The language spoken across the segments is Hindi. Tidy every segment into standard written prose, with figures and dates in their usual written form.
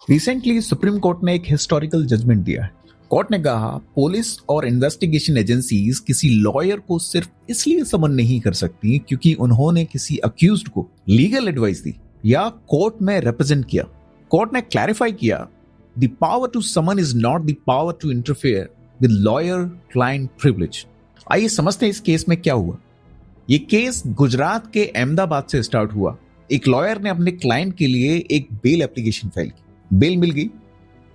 रिसेंटली सुप्रीम कोर्ट ने एक हिस्टोरिकल जजमेंट दिया है। कोर्ट ने कहा पुलिस और इन्वेस्टिगेशन एजेंसीज किसी लॉयर को सिर्फ इसलिए समन नहीं कर सकती क्योंकि उन्होंने किसी अक्यूज्ड को लीगल एडवाइस दी या कोर्ट में रिप्रेजेंट किया। कोर्ट ने क्लैरिफाई किया the power to summon is not the power to interfere with lawyer client privilege. आइए समझते हैं इस केस में क्या हुआ। ये केस गुजरात के अहमदाबाद से स्टार्ट हुआ। एक लॉयर ने अपने क्लाइंट के लिए एक बेल एप्लीकेशन फाइल की, बेल मिल गई।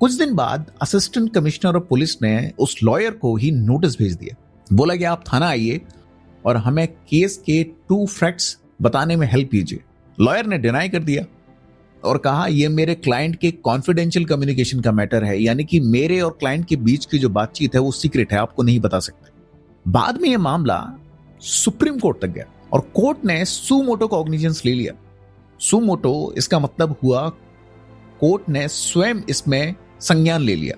कुछ दिन बाद असिस्टेंट कमिश्नर ऑफ पुलिस ने उस लॉयर को ही नोटिस भेज दिया, बोला कि आप थाना आइए और हमें केस के 2 फैक्ट्स बताने में हेल्प कीजिए। लॉयर ने डिनाई कर दिया और कहा यह मेरे क्लाइंट के कॉन्फिडेंशियल कम्युनिकेशन का मैटर है, यानी कि मेरे और क्लाइंट के बीच की जो बातचीत है वो सीक्रेट है, आपको नहीं बता सकते। बाद में यह मामला सुप्रीम कोर्ट तक गया और कोर्ट ने सू मोटो कॉग्निजेंस ले लिया। सू मोटो इसका मतलब हुआ कोर्ट ने स्वयं इसमें संज्ञान ले लिया,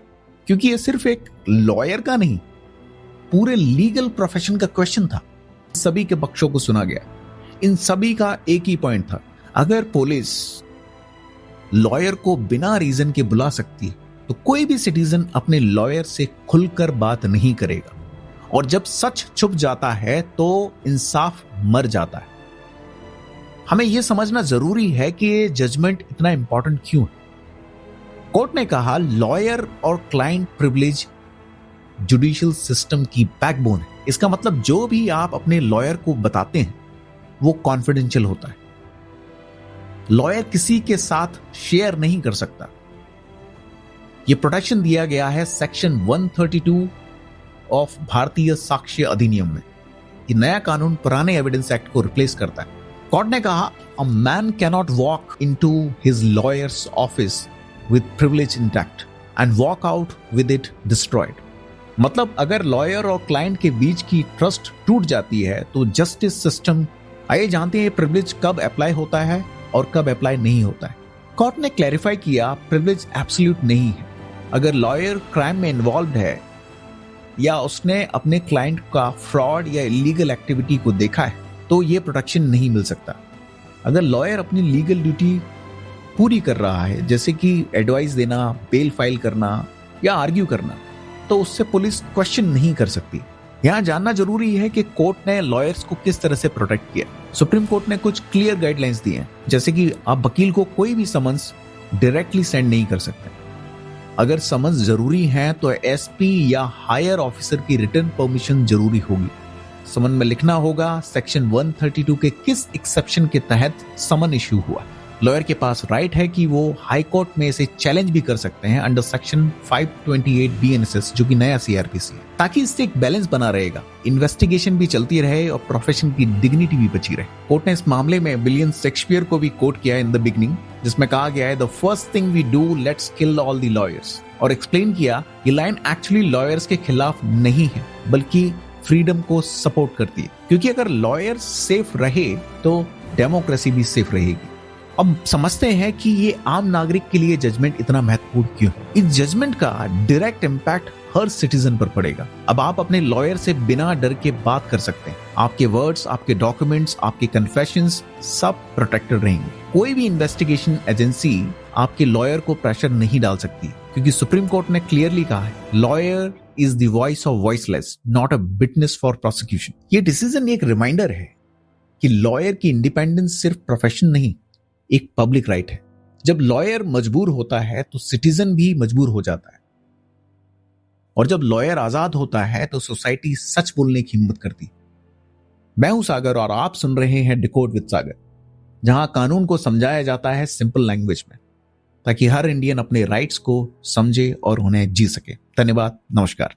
क्योंकि यह सिर्फ एक लॉयर का नहीं, पूरे लीगल प्रोफेशन का क्वेश्चन था। सभी के पक्षों को सुना गया। इन सभी का एक ही पॉइंट था, अगर पुलिस लॉयर को बिना रीजन के बुला सकती है तो कोई भी सिटीजन अपने लॉयर से खुलकर बात नहीं करेगा, और जब सच छुप जाता है तो इंसाफ मर जाता है। हमें यह समझना जरूरी है कि यह जजमेंट इतना इंपॉर्टेंट क्यों है। कोर्ट ने कहा लॉयर और क्लाइंट प्रिविलेज जुडिशियल सिस्टम की बैकबोन है। इसका मतलब जो भी आप अपने लॉयर को बताते हैं वो कॉन्फिडेंशियल होता है। लॉयर किसी के साथ शेयर नहीं कर सकता। यह प्रोटेक्शन दिया गया है सेक्शन 132 ऑफ भारतीय साक्ष्य अधिनियम में। यह नया कानून पुराने एविडेंस एक्ट को रिप्लेस करता है। कोर्ट ने कहा a man cannot walk into his lawyers office with privilege intact and walk out with it destroyed। मतलब अगर लॉयर और क्लाइंट के बीच की ट्रस्ट टूट जाती है तो जस्टिस सिस्टम, आइए जानते हैं प्रिविलेज कब अप्लाई होता है और कब अप्लाई नहीं होता है। कोर्ट ने क्लैरिफाई किया प्रिविलेज एब्सोल्यूट नहीं है। अगर लॉयर क्राइम में इन्वॉल्व है या उसने अपने क्लाइंट का फ्रॉड या इलीगल एक्टिविटी को देखा है तो यह प्रोटेक्शन नहीं मिल सकता। अगर लॉयर अपनी लीगल ड्यूटी पूरी कर रहा है, जैसे कि एडवाइस देना, बेल फाइल करना या आर्ग्यू करना, तो उससे पुलिस क्वेश्चन नहीं कर सकती। यहां जानना जरूरी है कि कोर्ट ने लॉयर्स को किस तरह से प्रोटेक्ट किया। सुप्रीम कोर्ट ने कुछ क्लियर गाइडलाइंस दी हैं, जैसे कि आप वकील को कोई भी समन्स डायरेक्टली सेंड नहीं कर सकते। अगर समन्स जरूरी है तो एसपी या हायर ऑफिसर की रिटन परमिशन जरूरी होगी। समन में लिखना होगा सेक्शन 132 के किस एक्सेप्शन के तहत समन इश्यू हुआ। लॉयर के पास राइट है कि वो हाई कोर्ट में इसे चैलेंज भी कर सकते हैं अंडर सेक्शन 528 BNSS, जो कि नया CRPC है, ताकि इससे एक बैलेंस बना रहेगा, इन्वेस्टिगेशन भी चलती रहे और प्रोफेशन की डिग्निटी भी बची रहे। कोर्ट ने इस मामले में विलियम शेक्सपियर को भी कोट किया इन द बिगनिंग, जिसमें कहा गया है the first thing we do let's kill all the lawyers, और एक्सप्लेन किया ये लाइन एक्चुअली लॉयर्स के खिलाफ नहीं है बल्कि फ्रीडम को सपोर्ट करती है, क्योंकि अगर लॉयर सेफ रहे तो डेमोक्रेसी भी सेफ रहेगी। अब समझते हैं कि ये आम नागरिक के लिए जजमेंट इतना महत्वपूर्ण क्यों है। इस जजमेंट का डायरेक्ट इंपैक्ट हर सिटीजन पर पड़ेगा। अब आप अपने लॉयर से बिना डर के बात कर सकते हैं। आपके वर्ड्स, आपके डॉक्यूमेंट्स, आपके कन्फेशंस सब प्रोटेक्टेड रहेंगे। कोई भी इन्वेस्टिगेशन एजेंसी आपके लॉयर को प्रेशर नहीं डाल सकती, क्योंकि सुप्रीम कोर्ट ने क्लियरली कहा है lawyer is the voice of voiceless, not a witness for prosecution. ये डिसीजन एक रिमाइंडर है कि लॉयर की इंडिपेंडेंस सिर्फ प्रोफेशन नहीं, एक पब्लिक राइट है। जब लॉयर मजबूर होता है तो सिटीजन भी मजबूर हो जाता है, और जब लॉयर आजाद होता है तो सोसाइटी सच बोलने की हिम्मत करती है। मैं हूं सागर और आप सुन रहे हैं डिकोड विद सागर, जहां कानून को समझाया जाता है सिंपल लैंग्वेज में, ताकि हर इंडियन अपने राइट्स को समझे और उन्हें जी सके। धन्यवाद, नमस्कार।